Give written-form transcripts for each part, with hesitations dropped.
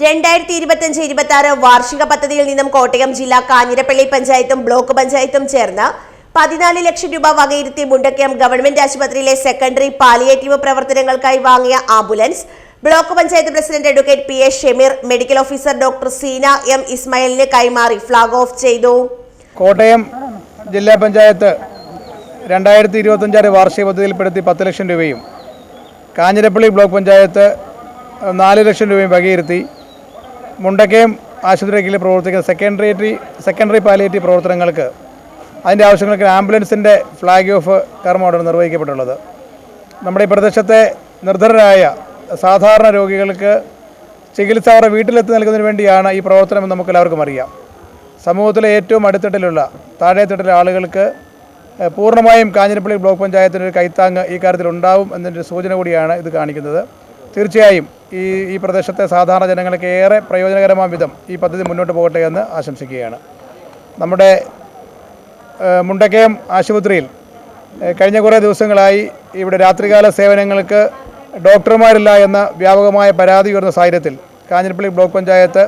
2025-26 വാർഷിക പദ്ധതിയിൽ നിന്നും കോട്ടയം ജില്ലാ കാഞ്ഞിരപ്പള്ളി പഞ്ചായത്തും ബ്ലോക്ക് പഞ്ചായത്തും ചേർന്ന് 14 ലക്ഷം രൂപ വകയിരുത്തി മുണ്ടക്കയം ഗവൺമെന്റ് ആശുപത്രിയിലെ സെക്കൻഡറി പാലിയേറ്റീവ് പ്രവർത്തനങ്ങൾക്കായി വാങ്ങിയ ambulance block panchayat president advocate P A Shameer medical officer doctor Seena M ഇസ്മായിലിന് കൈമാറി ഫ്ലാഗ് ഓഫ് ചെയ്തു. കോട്ടയം ജില്ലാ പഞ്ചായത്ത് 2025 വാർഷിക പദ്ധതിയിൽപ്പെടുത്തി 10 ലക്ഷം രൂപയും കാഞ്ഞിരപ്പള്ളി ബ്ലോക്ക് പഞ്ചായത്ത് 4 ലക്ഷം രൂപയും വകയിരുത്തി മുണ്ടക്കയം ആശുപത്രിയിൽ പ്രവർത്തിക്കുന്ന സെക്കൻഡറി പാലിയേറ്റീവ് പ്രവർത്തനങ്ങൾക്ക് അതിൻ്റെ ആവശ്യങ്ങൾക്ക് ആംബുലൻസിൻ്റെ ഫ്ലാഗ് ഓഫ് കർമ്മമാണ് നിർവഹിക്കപ്പെട്ടുള്ളത്. നമ്മുടെ ഈ പ്രദേശത്തെ നിർധനരായ സാധാരണ രോഗികൾക്ക് ചികിത്സ അവരുടെ വീട്ടിലെത്തി നൽകുന്നതിന് വേണ്ടിയാണ് ഈ പ്രവർത്തനം നമുക്ക് എല്ലാവർക്കും അറിയാം. സമൂഹത്തിലെ ഏറ്റവും അടിത്തട്ടിലുള്ള താഴെത്തട്ടിലെ ആളുകൾക്ക് പൂർണ്ണമായും കാഞ്ഞിരപ്പള്ളി ബ്ലോക്ക് പഞ്ചായത്തിൻ്റെ ഒരു കൈത്താങ്ങ് ഈ കാര്യത്തിൽ ഉണ്ടാവും എന്നൊരു സൂചന കൂടിയാണ് ഇത് കാണിക്കുന്നത്. തീർച്ചയായും ഈ പ്രദേശത്തെ സാധാരണ ജനങ്ങൾക്ക് ഏറെ പ്രയോജനകരമായ വിധം ഈ പദ്ധതി മുന്നോട്ട് പോകട്ടെ എന്ന് ആശംസിക്കുകയാണ്. നമ്മുടെ മുണ്ടക്കയം ആശുപത്രിയിൽ കഴിഞ്ഞ കുറേ ദിവസങ്ങളായി ഇവിടെ രാത്രികാല സേവനങ്ങൾക്ക് ഡോക്ടർമാരില്ല എന്ന വ്യാപകമായ പരാതി ഉയർന്ന സാഹചര്യത്തിൽ കാഞ്ഞിരപ്പള്ളി ബ്ലോക്ക് പഞ്ചായത്ത്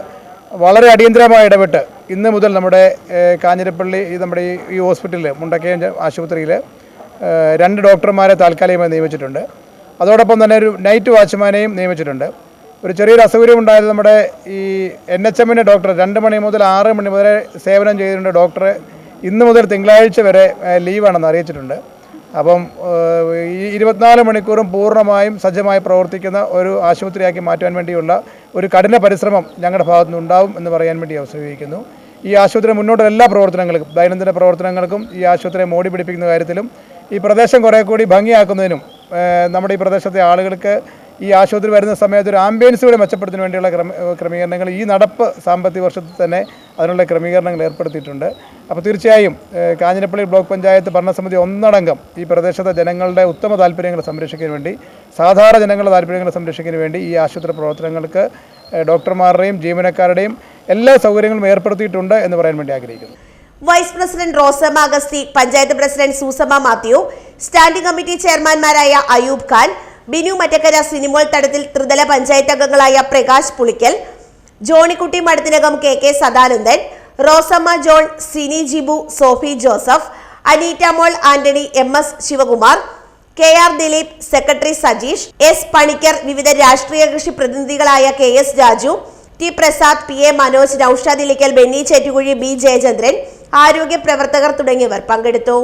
വളരെ അടിയന്തരമായി ഇടപെട്ട് ഇന്ന് മുതൽ നമ്മുടെ കാഞ്ഞിരപ്പള്ളി നമ്മുടെ ഈ ഹോസ്പിറ്റലിൽ മുണ്ടക്കയം ആശുപത്രിയിൽ 2 ഡോക്ടർമാരെ താൽക്കാലികമായി നിയമിച്ചിട്ടുണ്ട്. അതോടൊപ്പം തന്നെ ഒരു നൈറ്റ് വാച്ച്മാനെയും നിയമിച്ചിട്ടുണ്ട്. ഒരു ചെറിയൊരു അസൗകര്യമുണ്ടായത് നമ്മുടെ ഈ NHM ഡോക്ടർ 2 മണി മുതൽ 6 മണി വരെ സേവനം ചെയ്തിട്ടുണ്ട്. ഡോക്ടറെ ഇന്ന് മുതൽ തിങ്കളാഴ്ച വരെ ലീവാണെന്ന് അറിയിച്ചിട്ടുണ്ട്. അപ്പം ഈ 24 മണിക്കൂറും പൂർണ്ണമായും സജ്ജമായി പ്രവർത്തിക്കുന്ന ഒരു ആശുപത്രിയാക്കി മാറ്റാൻ വേണ്ടിയുള്ള ഒരു കഠിന പരിശ്രമം ഞങ്ങളുടെ ഭാഗത്തുനിന്ന് ഉണ്ടാവും എന്ന് പറയാൻ വേണ്ടി അവസരമായിരിക്കുന്നു. ഈ ആശുപത്രി മുന്നോട്ടുള്ള എല്ലാ പ്രവർത്തനങ്ങൾക്കും ദൈനംദിന പ്രവർത്തനങ്ങൾക്കും ഈ ആശുപത്രിയെ മോടി പിടിപ്പിക്കുന്ന കാര്യത്തിലും ഈ പ്രദേശം കുറേ കൂടി ഭംഗിയാക്കുന്നതിനും നമ്മുടെ ഈ പ്രദേശത്തെ ആളുകൾക്ക് ഈ ആശുപത്രി വരുന്ന സമയത്ത് ഒരു ആംബിയൻസ് കൂടി മെച്ചപ്പെടുത്തുന്നതിന് വേണ്ടിയുള്ള ക്രമീകരണങ്ങൾ ഈ നടപ്പ് സാമ്പത്തിക വർഷത്തിൽ തന്നെ അതിനുള്ള ക്രമീകരണങ്ങൾ ഏർപ്പെടുത്തിയിട്ടുണ്ട്. അപ്പോൾ തീർച്ചയായും കാഞ്ഞിരപ്പള്ളി ബ്ലോക്ക് പഞ്ചായത്ത് ഭരണസമിതി ഒന്നടങ്കം ഈ പ്രദേശത്തെ ജനങ്ങളുടെ ഉത്തമ താല്പര്യങ്ങൾ സംരക്ഷിക്കാൻ വേണ്ടി സാധാരണ ജനങ്ങളുടെ താല്പര്യങ്ങൾ സംരക്ഷിക്കുന്നതിന് വേണ്ടി ഈ ആശുപത്രി പ്രവർത്തനങ്ങൾക്ക് ഡോക്ടർമാരുടെയും ജീവനക്കാരുടെയും എല്ലാ സൗകര്യങ്ങളും ഏർപ്പെടുത്തിയിട്ടുണ്ട് എന്ന് പറയാൻ വേണ്ടി ആഗ്രഹിക്കുന്നു. Vice president Rosamma Augusthy, panchayat president Susamma Mathew, standing committee ചെയർമാൻമാരായ അയൂബ് ഖാൻ, ബിനു മറ്റക്കര, സിനിമോൾ തടത്തിൽ, ത്രിതല പഞ്ചായത്ത് അംഗങ്ങളായ Prakash Pulickal, Johnykutty Madathinakam, KK Sadanandan, Rosamma John, Sini Jibu, Sophy Joseph, Aneeta mol Antony, MS Sivakumar, KR Dileep, secretary Sajeesh, S Panicker, വിവിധ രാഷ്ട്രീയ കക്ഷി പ്രതിനിധികളായ KS Raju, T Prasad, PA Manoj, Naushad Ilikkal, Benny Chettukuzhi, B Jayachandran, ആരോഗ്യ പ്രവർത്തകർ തുടങ്ങിയവർ പങ്കെടുത്തു.